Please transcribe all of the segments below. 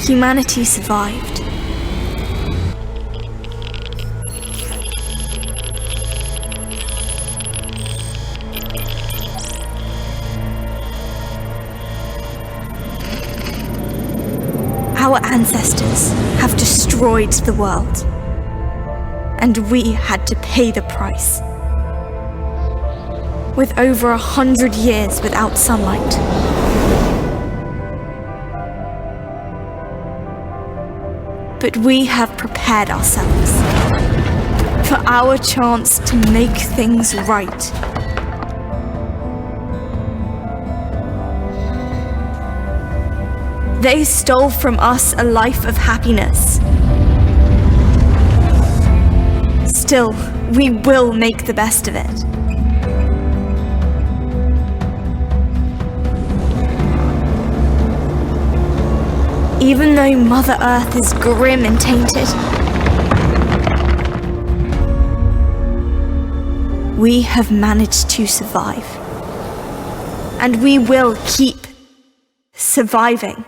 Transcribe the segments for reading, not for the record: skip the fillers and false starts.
Humanity survived. Our ancestors have destroyed the world, and we had to pay the price. With over 100 years without sunlight, but we have prepared ourselves for our chance to make things right. They stole from us a life of happiness. Still, we will make the best of it. Even though Mother Earth is grim and tainted, we have managed to survive. And we will keep surviving.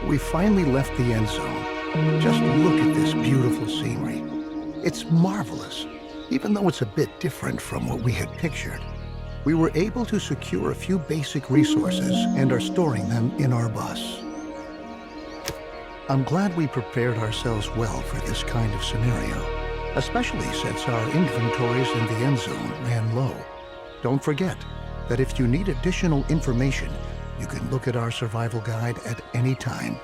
We finally left the Endzone. Just look at this beautiful scenery. It's marvelous, even though it's a bit different from what we had pictured. We were able to secure a few basic resources and are storing them in our bus. I'm glad we prepared ourselves well for this kind of scenario, especially since our inventories in the Endzone ran low. Don't forget that if you need additional information, you can look at our survival guide at any time.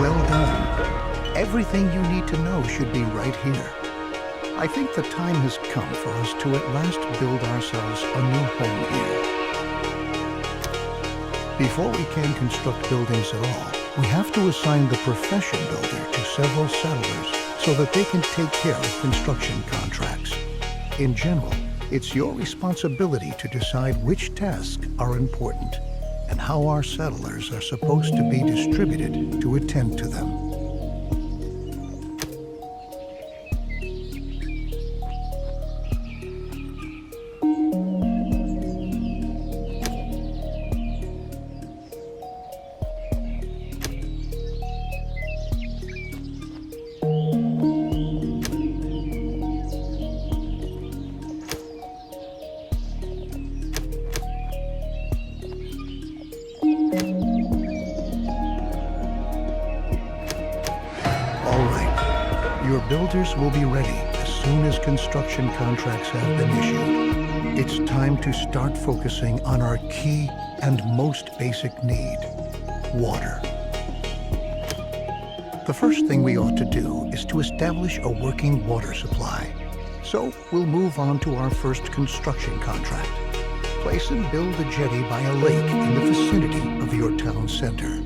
Well done. Everything you need to know should be right here. I think the time has come for us to at last build ourselves a new home here. Before we can construct buildings at all, we have to assign the profession builder to several settlers so that they can take care of construction contracts. In general, it's your responsibility to decide which tasks are important and how our settlers are supposed to be distributed to attend to them. Your builders will be ready as soon as construction contracts have been issued. It's time to start focusing on our key and most basic need, water. The first thing we ought to do is to establish a working water supply. So we'll move on to our first construction contract. Place and build a jetty by a lake in the vicinity of your town center.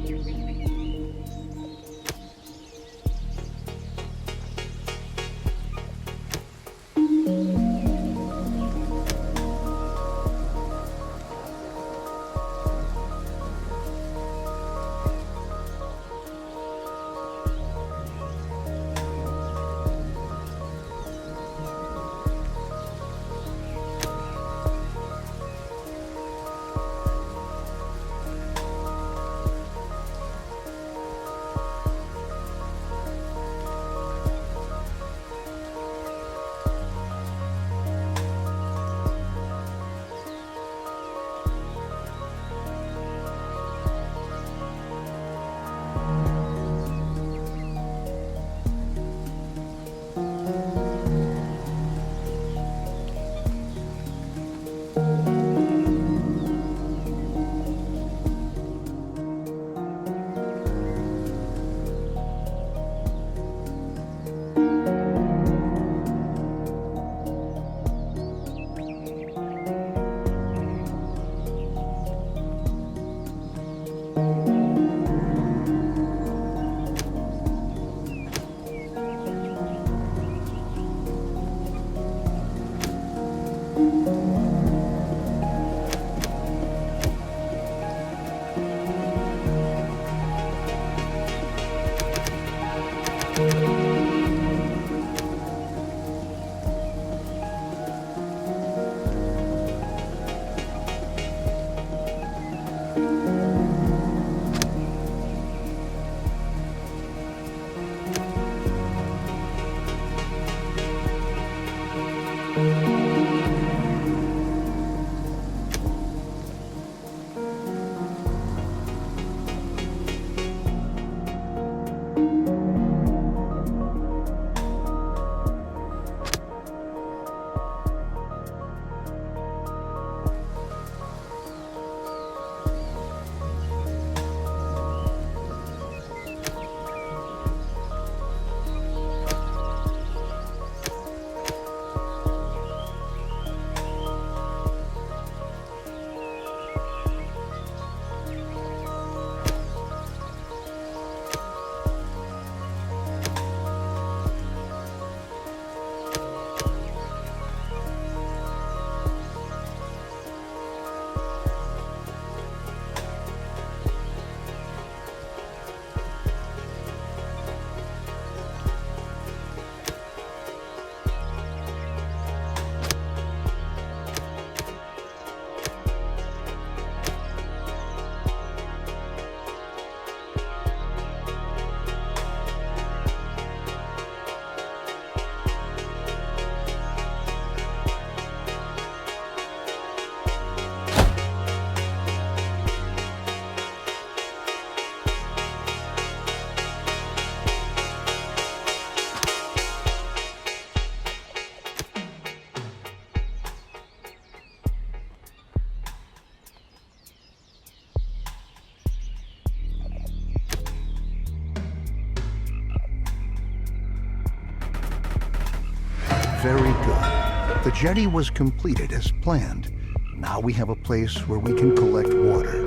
Very good. The jetty was completed as planned. Now we have a place where we can collect water.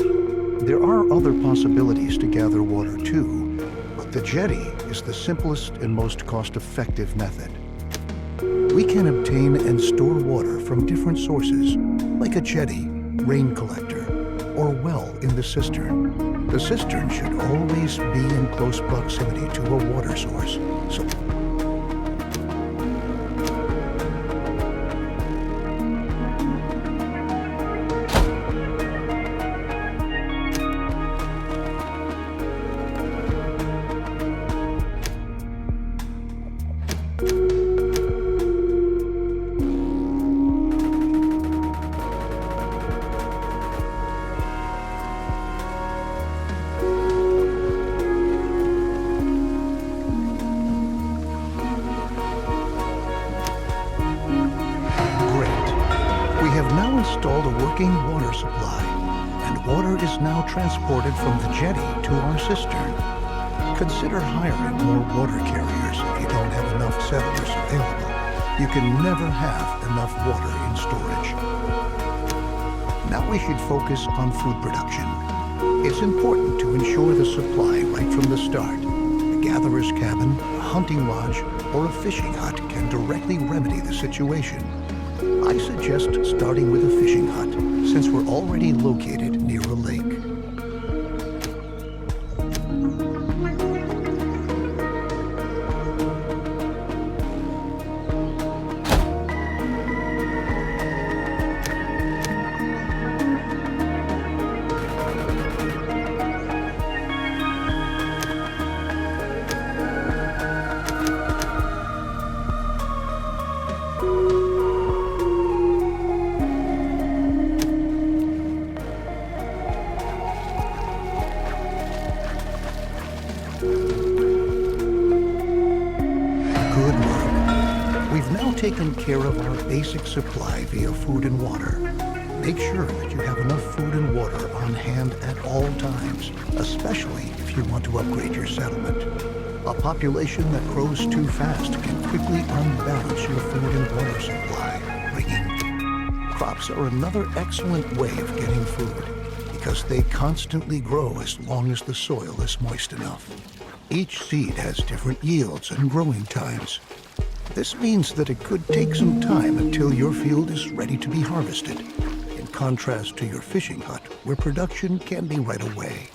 There are other possibilities to gather water too, but the jetty is the simplest and most cost-effective method. We can obtain and store water from different sources, like a jetty, rain collector, or well in the cistern. The cistern should always be in close proximity to a water source, so installed a working water supply, and water is now transported from the jetty to our cistern. Consider hiring more water carriers if you don't have enough settlers available. You can never have enough water in storage. Now we should focus on food production. It's important to ensure the supply right from the start. The gatherer's cabin, a hunting lodge or a fishing hut can directly remedy the situation. I suggest starting with a fishing hut, since we're already located near a lake. Taken care of our basic supply via food and water. Make sure that you have enough food and water on hand at all times, especially if you want to upgrade your settlement. A population that grows too fast can quickly unbalance your food and water supply. Crops are another excellent way of getting food because they constantly grow as long as the soil is moist enough. Each seed has different yields and growing times. This means that it could take some time until your field is ready to be harvested, in contrast to your fishing hut, where production can be right away.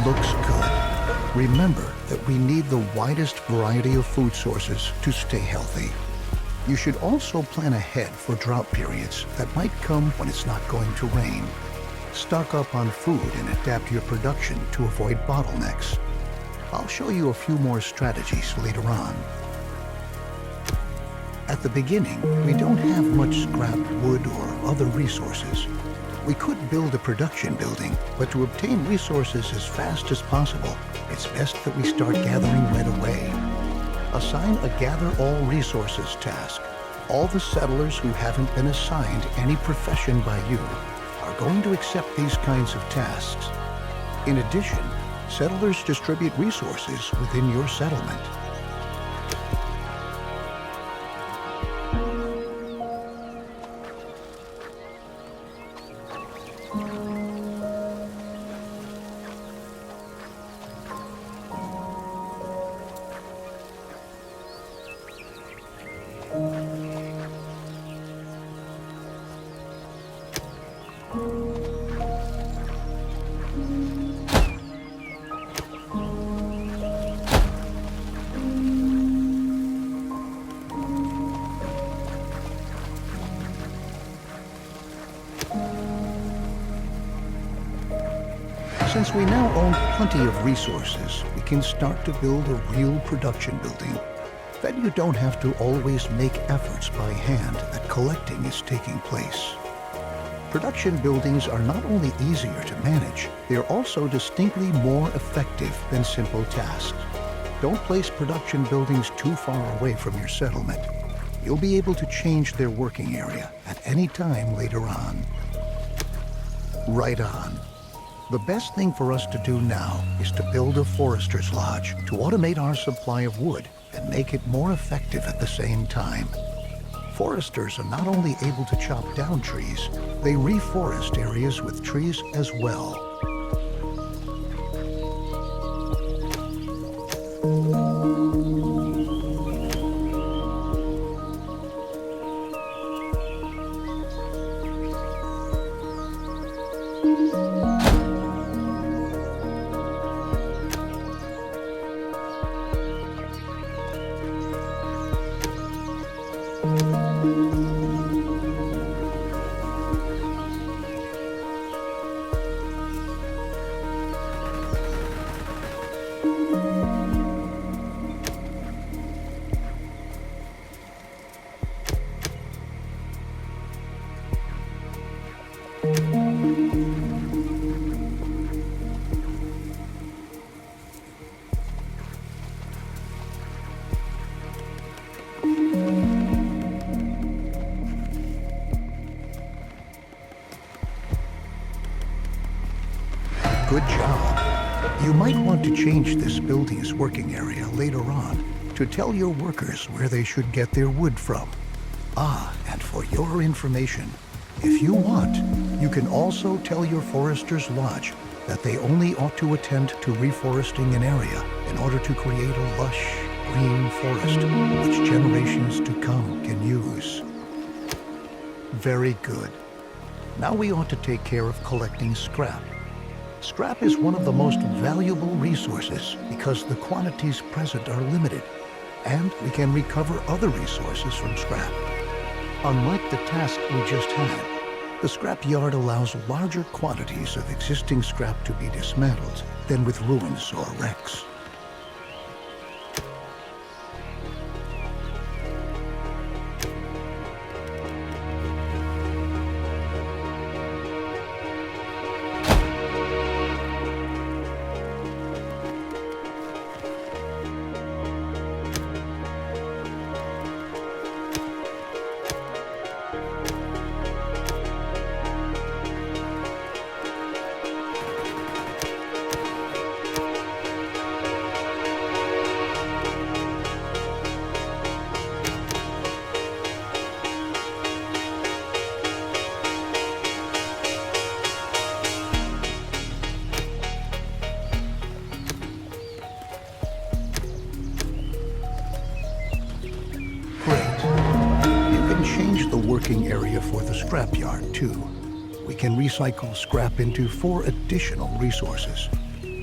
Looks good. Remember that we need the widest variety of food sources to stay healthy. You should also plan ahead for drought periods that might come when it's not going to rain. Stock up on food and adapt your production to avoid bottlenecks. I'll show you a few more strategies later on. At the beginning, we don't have much scrap wood or other resources. We could build a production building, but to obtain resources as fast as possible, it's best that we start gathering right away. Assign a Gather All Resources task. All the settlers who haven't been assigned any profession by you are going to accept these kinds of tasks. In addition, settlers distribute resources within your settlement. Since we now own plenty of resources, we can start to build a real production building. Then you don't have to always make efforts by hand that collecting is taking place. Production buildings are not only easier to manage, they are also distinctly more effective than simple tasks. Don't place production buildings too far away from your settlement. You'll be able to change their working area at any time later on. Right on. The best thing for us to do now is to build a forester's lodge to automate our supply of wood and make it more effective at the same time. Foresters are not only able to chop down trees, they reforest areas with trees as well. Good job. You might want to change this building's working area later on to tell your workers where they should get their wood from. Ah, and for your information, if you want, you can also tell your Forester's Lodge that they only ought to attend to reforesting an area in order to create a lush, green forest which generations to come can use. Very good. Now we ought to take care of collecting scrap. Scrap is one of the most valuable resources because the quantities present are limited, and we can recover other resources from scrap. Unlike the task we just had, the scrap yard allows larger quantities of existing scrap to be dismantled than with ruins or wrecks. Change the working area for the scrapyard, too. We can recycle scrap into 4 additional resources: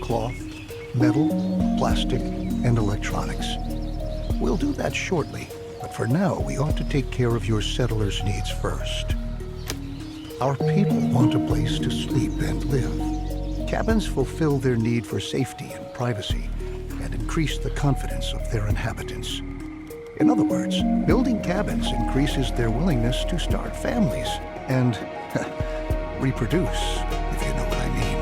cloth, metal, plastic, and electronics. We'll do that shortly, but for now we ought to take care of your settlers' needs first. Our people want a place to sleep and live. Cabins fulfill their need for safety and privacy, and increase the confidence of their inhabitants. In other words, building cabins increases their willingness to start families and reproduce, if you know what I mean.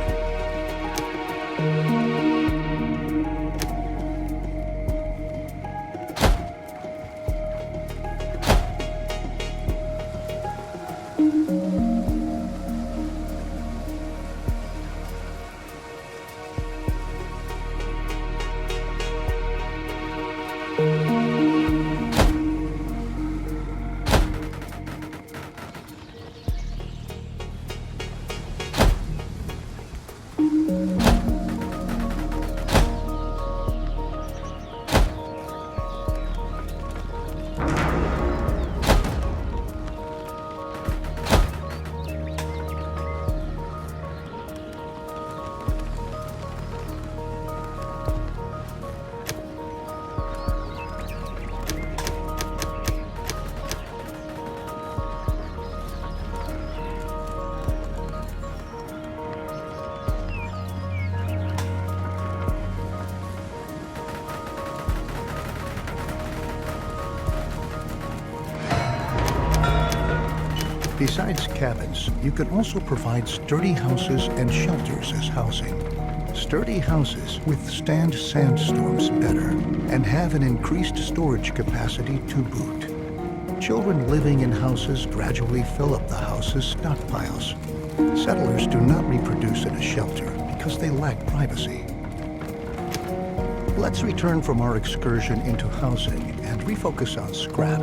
Besides cabins, you can also provide sturdy houses and shelters as housing. Sturdy houses withstand sandstorms better and have an increased storage capacity to boot. Children living in houses gradually fill up the house's stockpiles. Settlers do not reproduce in a shelter because they lack privacy. Let's return from our excursion into housing and refocus on scrap.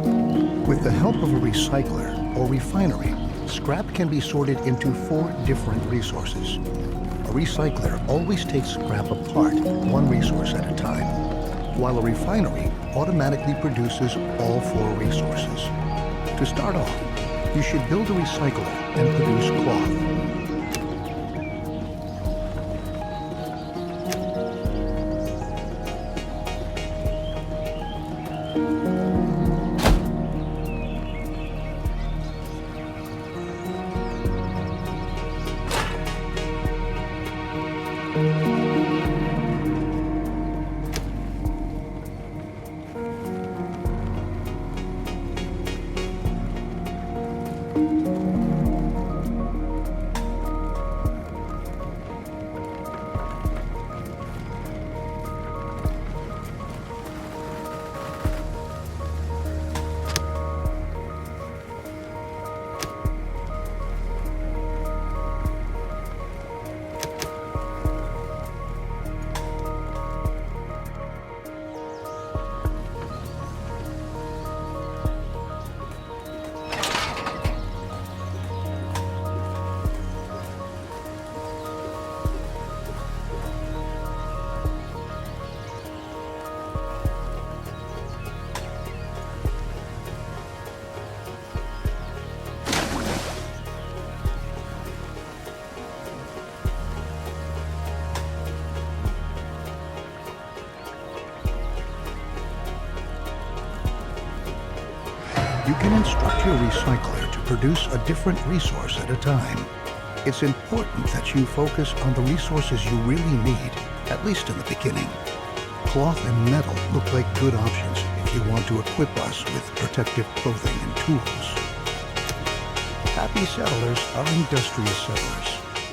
With the help of a recycler or refinery, scrap can be sorted into 4 different resources. A recycler always takes scrap apart, one resource at a time, while a refinery automatically produces all 4 resources. To start off, you should build a recycler and produce cloth. You can instruct your recycler to produce a different resource at a time. It's important that you focus on the resources you really need, at least in the beginning. Cloth and metal look like good options if you want to equip us with protective clothing and tools. Happy settlers are industrious settlers.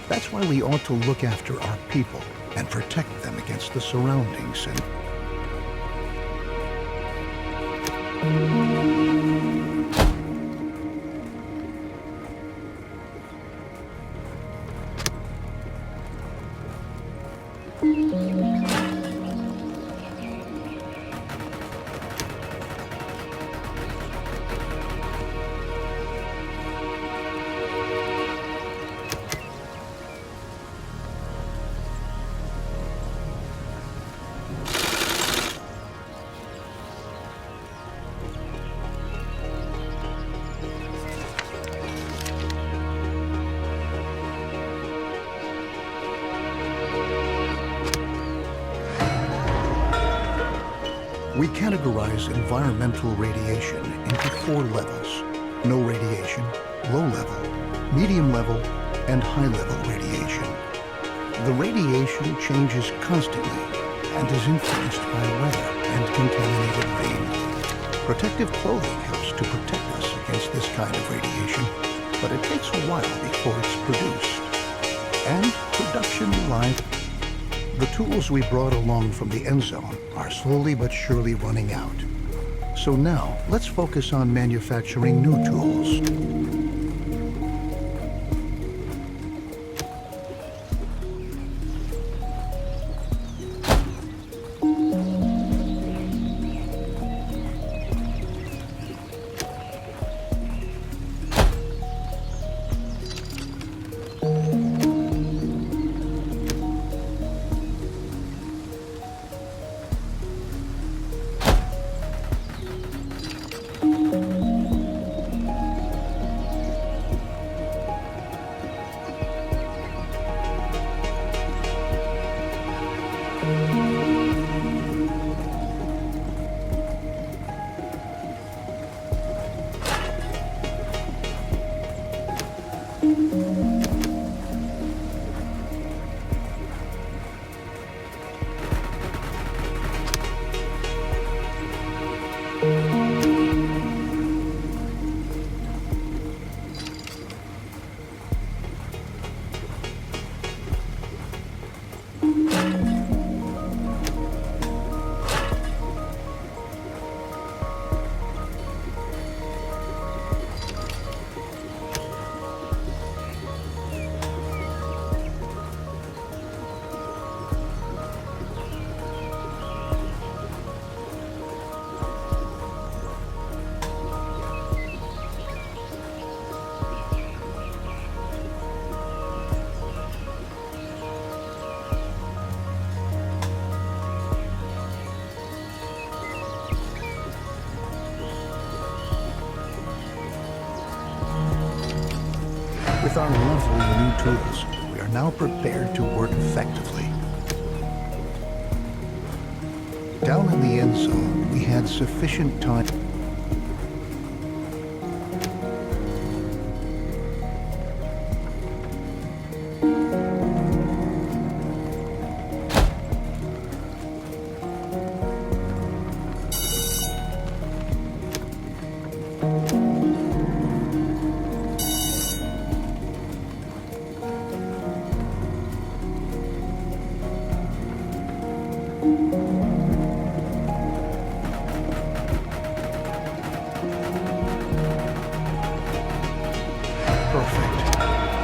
That's why we ought to look after our people and protect them against the surroundings and we categorize environmental radiation into 4 levels: no radiation, low level, medium level, and high level radiation. The radiation changes constantly and is influenced by weather and contaminated rain. Protective clothing helps to protect us against this kind of radiation, but it takes a while before it's produced. And production life. The tools we brought along from the Endzone are slowly but surely running out. So now, let's focus on manufacturing new tools. With our lovely new tools, we are now prepared to work effectively. Down in the end zone, we had sufficient time.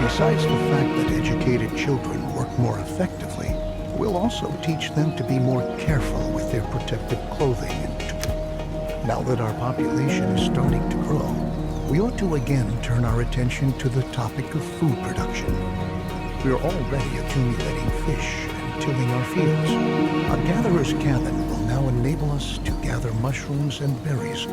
Besides the fact that educated children work more effectively, we'll also teach them to be more careful with their protective clothing. Now that our population is starting to grow, we ought to again turn our attention to the topic of food production. We are already accumulating fish and tilling our fields. Our gatherer's cabin will now enable us to gather mushrooms and berries.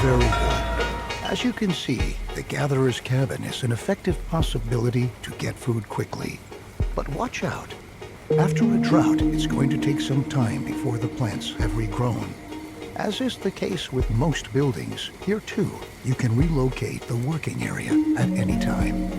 Very good. As you can see, the gatherer's cabin is an effective possibility to get food quickly. But watch out. After a drought, it's going to take some time before the plants have regrown. As is the case with most buildings, here too, you can relocate the working area at any time.